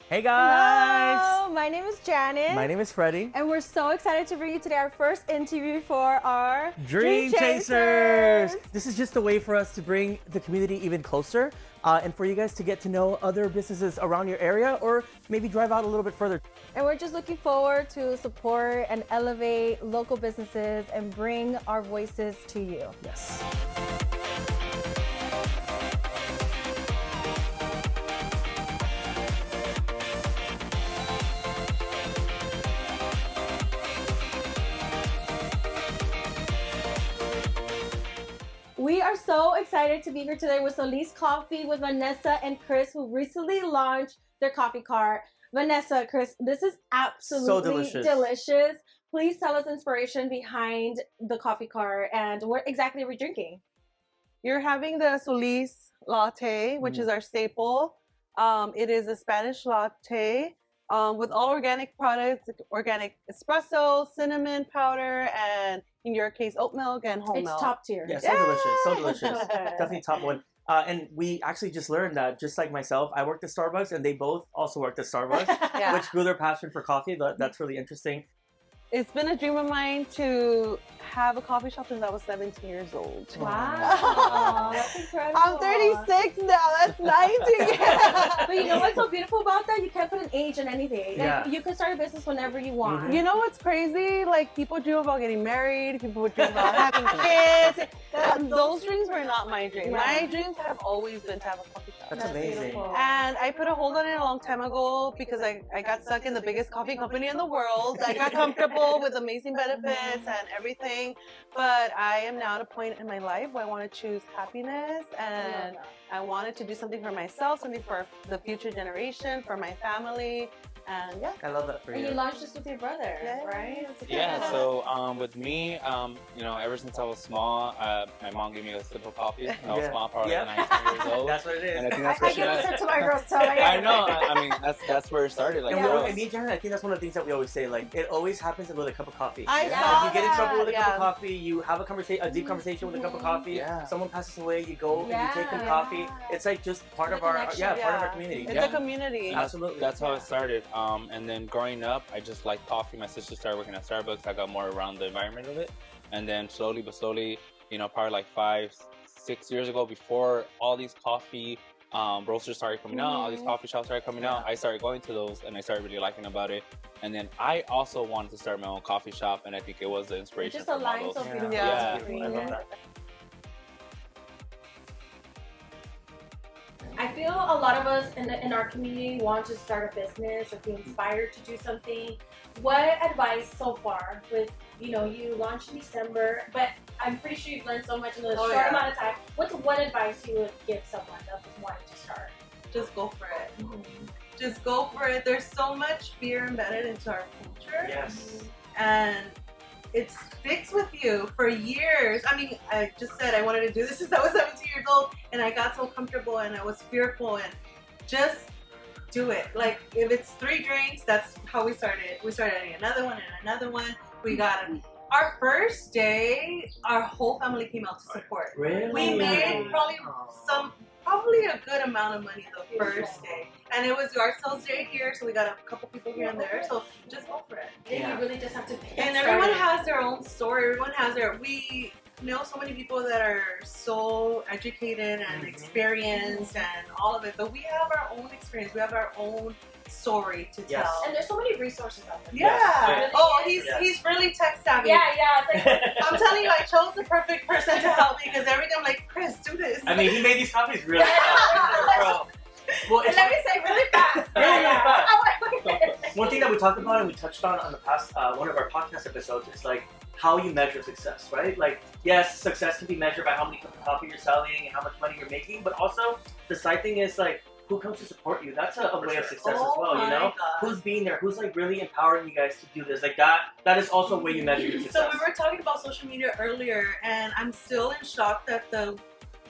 Hey guys! Hello, my name is Janet. My name is Freddie. And we're so excited to bring you today our first interview for our Dream Chasers! This is just a way for us to bring the community even closer and for you guys to get to know other businesses around your area or maybe drive out a little bit further. And we're just looking forward to support and elevate local businesses and bring our voices to you. Yes. We are so excited to be here today with Solis Coffee with Vanessa and Chris, who recently launched their coffee cart. Vanessa, Chris, this is absolutely delicious. Please tell us inspiration behind the coffee cart and what exactly are we drinking? You're having the Solis latte, which is our staple. It is a Spanish latte with all organic products, organic espresso, cinnamon powder, and in your case, oat milk and whole milk. It's top tier. Yeah, so delicious, so delicious. Definitely top one. And we actually just learned that, just like myself, I worked at Starbucks and they both also worked at Starbucks, which grew their passion for coffee. That's really interesting. It's been a dream of mine to have a coffee shop since I was 17 years old. Wow, that's incredible. I'm 36 now, that's 19. But you know what's so beautiful about that? You can't put an age in anything. Yeah. Like, you can start a business whenever you want. Mm-hmm. You know what's crazy? Like, people dream about getting married, people dream about having kids. Those dreams were not my dream. My dreams have always been to have a coffee shop. That's amazing. Beautiful. And I put a hold on it a long time ago because I got stuck in the biggest coffee company in the world. I got comfortable with amazing benefits and everything. But I am now at a point in my life where I want to choose happiness, and I wanted to do something for myself, something for the future generation, for my family. And yeah. I love that for you. And you launched this with your brother, right? Yeah, so with me, you know, ever since I was small, my mom gave me a sip of coffee. I was small, probably 19 years old. That's what it is. And I think that's what I give a sip to my girls, so I know. I mean, that's where it started. Like, And me and Janet, I think that's one of the things that we always say. Like, it always happens with a cup of coffee. I Like, saw you get in trouble with a cup that, of coffee. You have a deep conversation with a cup of coffee. Yeah. Someone passes away. You go and you take them coffee. It's like just part of our part of our community. It's a community. Absolutely. That's how it started. And then growing up, I just liked coffee. My sister started working at Starbucks. I got more around the environment of it. And then slowly but slowly, you know, probably like 5-6 years ago, before all these coffee roasters started coming out, all these coffee shops started coming out, I started going to those and I started really liking about it. And then I also wanted to start my own coffee shop, and I think it was the inspiration Just from all aligns those. so beautifully. Yeah. I love that. I feel a lot of us in our community want to start a business or be inspired to do something. What advice so far with, you know, you launched in December, but I'm pretty sure you've learned so much in a short amount of time. What's one advice you would give someone that was wanting to start? Just go for it. Just go for it. There's so much fear embedded into our culture. Yes. And it sticks with you for years. I mean, I just said I wanted to do this since I was 17 years old, and I got so comfortable and I was fearful, and just do it. Like, if it's 3 drinks, that's how we started. We started adding another one and another one. We got our first day, our whole family came out to support. Really? We made probably a good amount of money the first day. And it was yard sales day here, so we got a couple people here and there. So just go for it. Yeah. You really just have to And everyone has their own story. Everyone has we know so many people that are so educated and experienced and all of it, but we have our own experience. We have our own story to tell. And there's so many resources out there. Yeah. Really he's really tech savvy. Yeah. It's like, I'm telling you, I chose the perfect person to help me, because every day I'm like, Chris, do this. I mean, he made these coffees really well, and let me say really fast. really fast. One thing that we talked about and we touched on the past one of our podcast episodes is like how you measure success, right? Like, yes, success can be measured by how many cups of coffee you're selling and how much money you're making, but also the side thing is like, who comes to support you? That's a way of success as well, you know? Who's being there? Who's like really empowering you guys to do this? Like that is also a way you measure your success. So we were talking about social media earlier, and I'm still in shock that the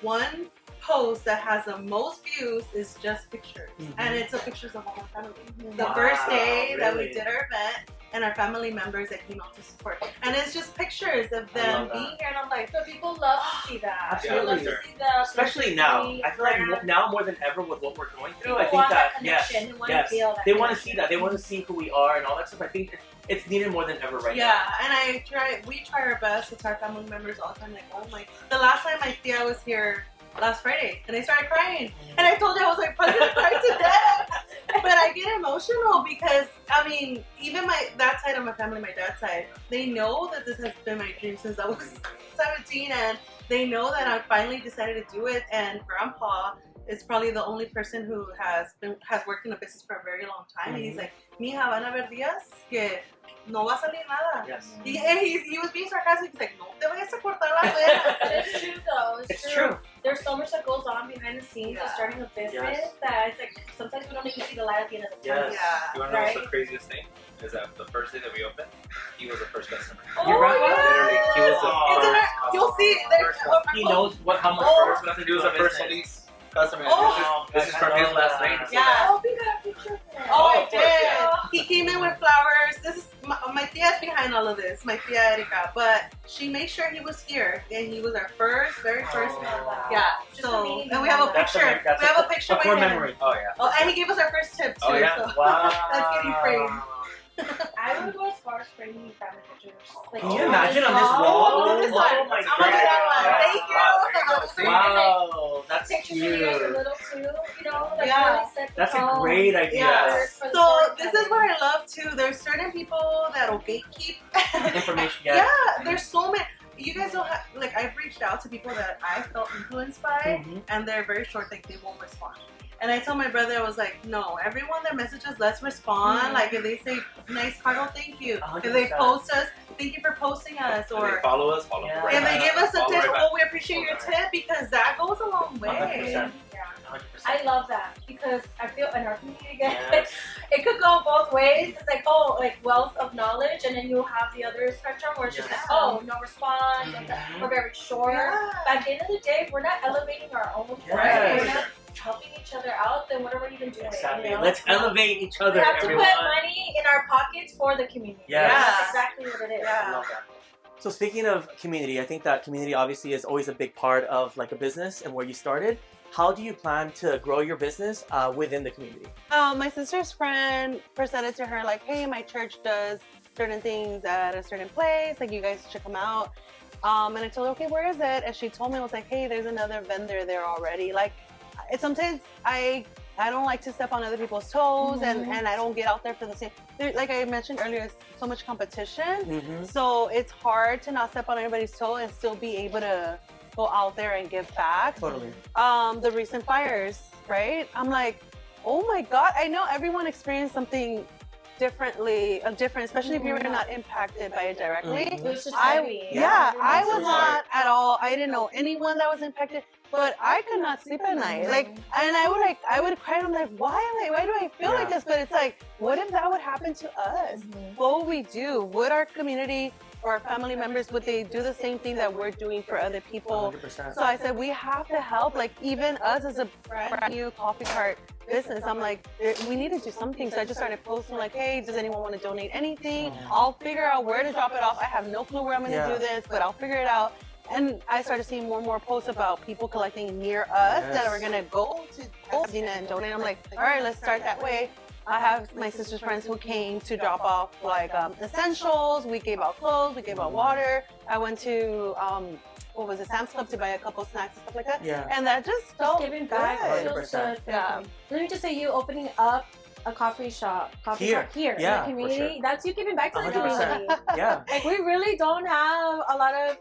one post that has the most views is just pictures. And it's pictures of all my family. The first day that we did our event, and our family members that came out to support. And it's just pictures of them being here, and I'm like, so people love to see that. Absolutely. They love to see that. Especially now. I feel like now more than ever with what we're going through, I think that, they want to see that. They want to see who we are and all that stuff. I think it's needed more than ever right now. Yeah, and we try our best with our family members all the time. Like, oh my, the last time my tia was here last Friday, and I started crying, and I told her, I was like, I'm gonna cry to death. But I get emotional because, I mean, even that side of my family, my dad's side, they know that this has been my dream since I was 17, and they know that I finally decided to do it. And Grandpa is probably the only person who has worked in a business for a very long time, and he's like, mija, van a haber días que no va a salir nada. Yes. He was being sarcastic. He's like, no te vayas a cortar las venas. It's true though. It's true. There's so much that goes on behind the scenes of starting a business that it's like sometimes we don't even see the light at the end of the tunnel. You want to know what's the craziest thing? Is that the first day that we opened, he was the first customer. You're right. Literally, he was the first. You'll see. He knows how much first customer. He was the first Solis customer. This is from I his love last that. name. Yeah. We got a picture of that. I of course, did. He came in with flowers. This is my tia's behind all of this. My tia Erika, but she made sure he was here, and he was our very first. Yeah. So, and we have a picture. We have a picture with him. memory. Oh, and he gave us our first tip too. Oh, yeah. So Wow. that's getting framed. I would go as far as framing family pictures. Like, Can you imagine on this wall? Oh, this one. Oh my I'm gonna do that one. Thank you. Wow, that's pictures cute. of you as a little too, you know, like Yeah. really set the That's a tone. great idea. Yeah. For the So storytelling. this is what I love too. There's certain people that'll gatekeep Information. Yeah, there's so many. You guys don't have, like, I've reached out to people that I felt influenced by, and they're very short, like they won't respond. And I told my brother, I was like, no, everyone that messages, let's respond. Like if they say nice card, oh, thank you. 100%. If they post us, thank you for posting us. Or If they follow us, follow Yeah. right if they back. give us a Follow tip, right back. oh, we appreciate your tip, because that goes a long way. 100%. Yeah. 100%. I love that because I feel in our community again, Yes. it could go both ways. It's like, oh, like wealth of knowledge, and then you have the other spectrum where it's just like, oh, no response, and we're very short. Yeah. But at the end of the day, if we're not elevating our own Yes. friends, we're not helping each other out, then what are we even doing? Exactly. You know? Let's elevate each other, We have to everyone. put money in our pockets for the community. Yes. That's exactly what it is. Yeah. I love that. So speaking of community, I think that community obviously is always a big part of like a business and where you started. How do you plan to grow your business within the community? My sister's friend presented to her like, hey, my church does certain things at a certain place, like you guys should come out. And I told her, okay, where is it? And she told me, I was like, hey, there's another vendor there already. Like, sometimes I don't like to step on other people's toes, and I don't get out there for the same. Like I mentioned earlier, there's so much competition. So it's hard to not step on anybody's toe and still be able to go out there and give back. Totally. The recent fires, right? I'm like, oh my God, I know everyone experienced something different, especially if you were not impacted by it directly. It was just I heavy. was not at all. I didn't know anyone that was impacted, but I could not sleep at night. Like, and I would cry. And I'm like, why do I feel like this? But it's like, what if that would happen to us? What would we do? Would our community or our family members, would they do the same thing that we're doing for other people? 100%. So I said, we have to help. Like, even us as a brand new coffee cart business, I'm like, we need to do something. So I just started posting like, hey, does anyone want to donate anything? I'll figure out where to drop it off. I have no clue where I'm going to do this, but I'll figure it out. And I started seeing more and more posts about people collecting near us that are going to go to Pasadena and donate. I'm like, all right, let's start that way. I have my sister's friends who came to drop off like essentials. We gave out clothes. We gave out water. I went to Sam's Club to buy a couple snacks and stuff like that. Yeah. And that just felt Giving back good. feels good. Yeah. Let me just say, you opening up a coffee shop here Yeah, in the for community. sure. That's you giving back to the 100%. community. Yeah. Like, we really don't have a lot of.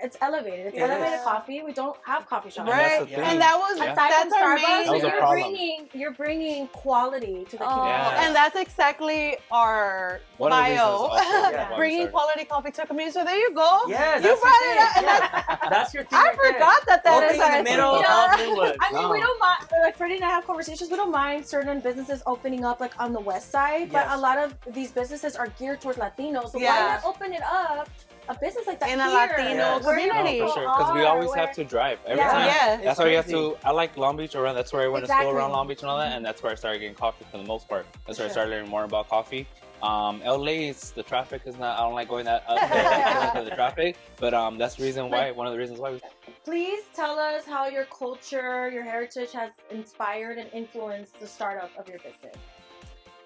It's elevated. It's It elevated is. coffee. We don't have coffee shops. Right. the thing. And that was Aside that's from our Starbucks, main. That was a you're problem. bringing quality to the Oh, community. Yeah. and that's exactly our One of the reasons bio. also why we Bringing started. quality coffee to a community. So there you go. Yeah, You that's brought your it up, thing. and Yeah. That's your thing. I right there. forgot that Opening is our in the middle Yeah. of Linwood. I mean, No. we don't mind. Like, Freddie and I have conversations. We don't mind certain businesses opening up, like on the west side. But Yes. a lot of these businesses are geared towards Latinos. So why Yeah. not open it up, a business like that In a here, Latino where community. No, people for sure. Because we are, always where- have to drive every Yeah. time. Yeah. That's why you have to. I like Long Beach around. That's where I went to Exactly. school around Long Beach and all that. And that's where I started getting coffee for the most part. That's where I Sure. started learning more about coffee. LA is the traffic is not. I don't like going that up there because of the traffic. But that's the reason why. One of the reasons why. Please tell us how your culture, your heritage has inspired and influenced the startup of your business.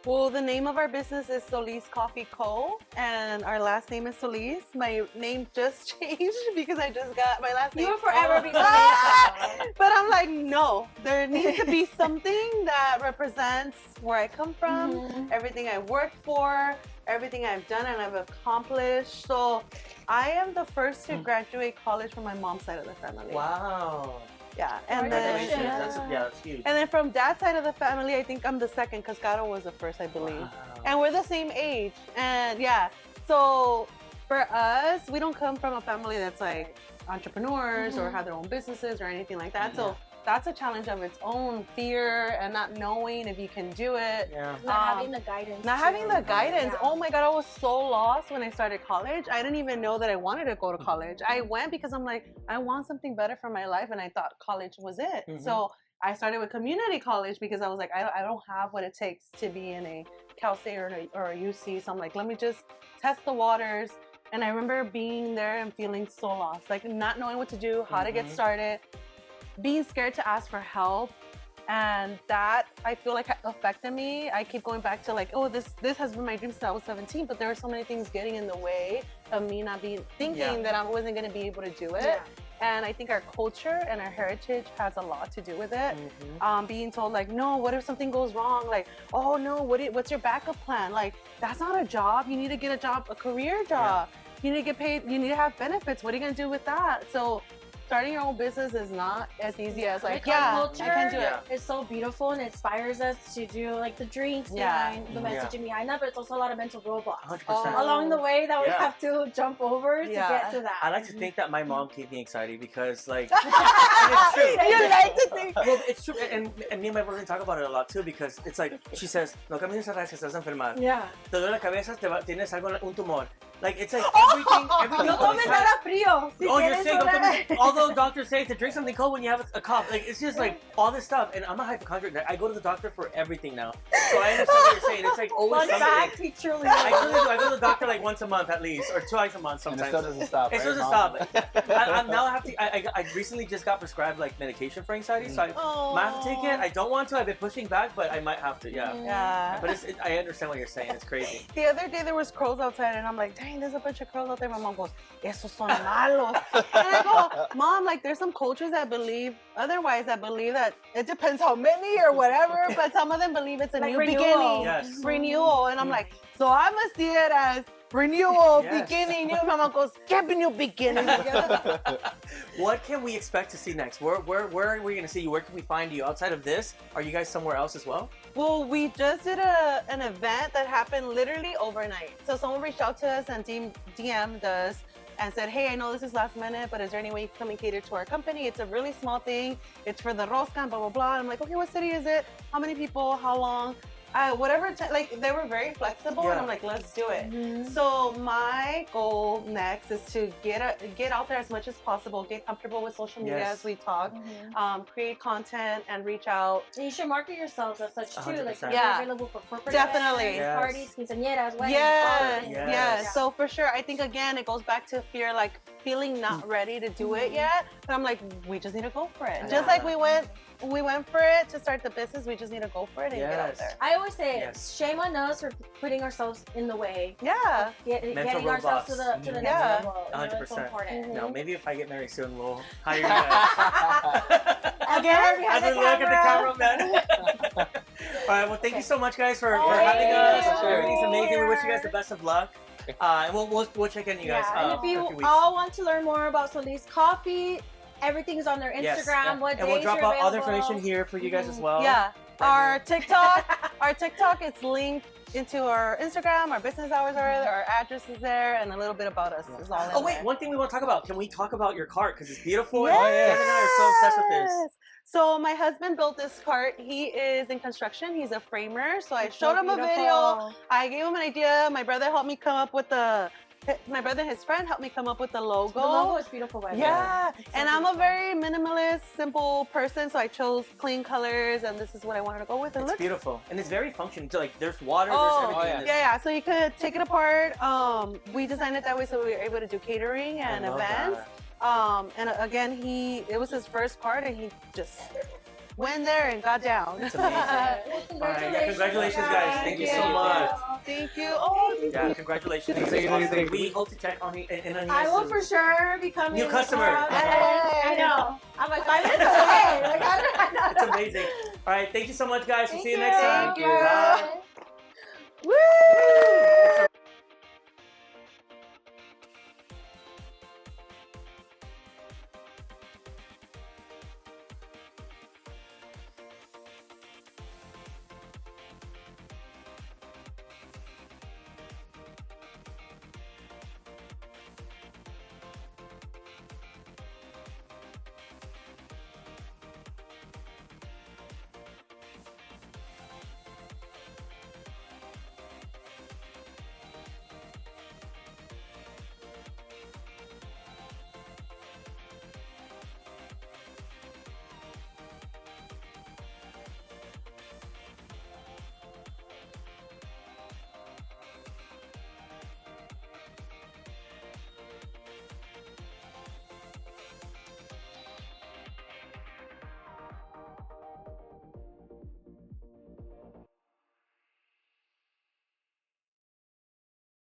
Well, the name of our business is Solis Coffee Co. And our last name is Solis. My name just changed because I just got my last name. You will forever be Solis. But I'm like, no, there needs to be something that represents where I come from, everything I worked for, everything I've done and I've accomplished. So I am the first to graduate college from my mom's side of the family. Wow. Yeah, and then that's huge. And then from that side of the family, I think I'm the second because Caro was the first, I believe. Wow. And we're the same age. And yeah, so for us, we don't come from a family that's like entrepreneurs or have their own businesses or anything like that. So that's a challenge of its own, fear and not knowing if you can do it. Yeah. Not having the guidance. Not having the guidance. Yeah. Oh my God, I was so lost when I started college. I didn't even know that I wanted to go to college. I went because I'm like, I want something better for my life. And I thought college was it. So I started with community college because I was like, I don't have what it takes to be in a Cal State or a UC. So I'm like, let me just test the waters. And I remember being there and feeling so lost, like not knowing what to do, how to get started, being scared to ask for help. And that I feel like affected me. I keep going back to like, oh, this has been my dream since I was 17, but there were so many things getting in the way of me not thinking that I wasn't going to be able to do it. And I think our culture and our heritage has a lot to do with it. Being told like, no, what if something goes wrong? Like, oh no, what's your backup plan? Like, that's not a job. You need to get a job, a career job. You need to get paid. You need to have benefits. What are you going to do with that? So starting your own business is not as easy as like, culture, I can do it. It's so beautiful and it inspires us to do like the drinks behind the messaging behind that, but it's also a lot of mental roadblocks 100%. along the way that we have to jump over to get to that. I like to think that my mom keeps me excited because like, and it's true. You like to think. Well, it's true, and me and my brother talk about it a lot too because it's like, she says, no camines a que estás enfermar. Yeah. Te duele la cabeza, tienes algo, un tumor. Like, it's like everything. No tomes nada frío. Oh, you're saying, although doctors say to drink something cold when you have a cough. Like, it's just like all this stuff. And I'm a hypochondriac. I go to the doctor for everything now. So I understand what you're saying. It's like always something. Fact, he truly I truly do. I go to the doctor like once a month at least, or twice a month sometimes. And it still doesn't stop. It still doesn't stop. I'm now have to. I recently just got prescribed like medication for anxiety, so I might have to take it. I don't want to. I've been pushing back, but I might have to. Yeah. But I understand what you're saying. It's crazy. The other day there was crows outside, and I'm like, dang, there's a bunch of crows out there. My mom goes, esos son malos. And I go, Mom, like there's some cultures that believe otherwise, that believe that it depends how many or whatever, but some of them believe it's a like new beginning, renewal. And I'm like, so I must see it as renewal, beginning. New. My mom goes, get a new beginning. What can we expect to see next? Where are we going to see you? Where can we find you? Outside of this, are you guys somewhere else as well? Well, we just did an event that happened literally overnight. So someone reached out to us and DM'd us and said, hey, I know this is last minute, but is there any way you can come and cater to our company? It's a really small thing. It's for the Roscan, blah, blah, blah. I'm like, okay, what city is it? How many people? How long? Whatever, like they were very flexible, and I'm like, let's do it. So my goal next is to get out there as much as possible, get comfortable with social media as we talk, create content and reach out. And you should market yourselves as such too, 100%. like you're available for corporate definitely events, parties, quinceañeras, weddings. Yes. So for sure, I think again it goes back to fear, like feeling not ready to do it yet. But I'm like, we just need to go for it. Just like we went for it to start the business. We just need to go for it and get out there. I always say, shame on us for putting ourselves in the way. Yeah. Getting ourselves to the next level. 100%. It's so important. No, maybe if I get married soon, we'll hire you guys. Again, as we look at the camera, man. All right. Well, thank you so much, guys, for having us. Everything's amazing. We wish you guys the best of luck. And we'll check in, you guys. And if you all want to learn more about Solis Coffee, everything's on their Instagram. What days and we'll drop you're out all the available. information here for you guys as well. Yeah. Our TikTok is linked into our Instagram. Our business hours are there. Our address is there, and a little bit about us is all in Oh wait, there. one thing we want to talk about. Can we talk about your cart? Because it's beautiful. Yes. Kevin and I are so obsessed with this. So my husband built this cart. He is in construction. He's a framer. So I showed him a video. I gave him an idea. My brother helped me come up with the my brother and his friend helped me come up with the logo. The logo is beautiful, by the way. Yeah, It's and so I'm a beautiful. very minimalist, simple person, so I chose clean colors, and this is what I wanted to go with. It It's looks beautiful. And it's very functional. So, like, there's water, there's Oh, everything in yeah. this. yeah. So you could take it apart. We designed it that way so we were able to do catering and I love events. that. And again, it was his first card, and he just went there and got down. It's amazing. Well, All right, yeah, congratulations, guys. Thank you so much. Thank you. Oh, Yeah, congratulations. Thank you, Awesome. thank you. We hope to check on you in a I will for sure be coming. New customer. I know. I'm like 5 minutes away. Like, I know. It's amazing. All right, thank you so much, guys. We'll see you Thank next you. time. Thank you. Bye.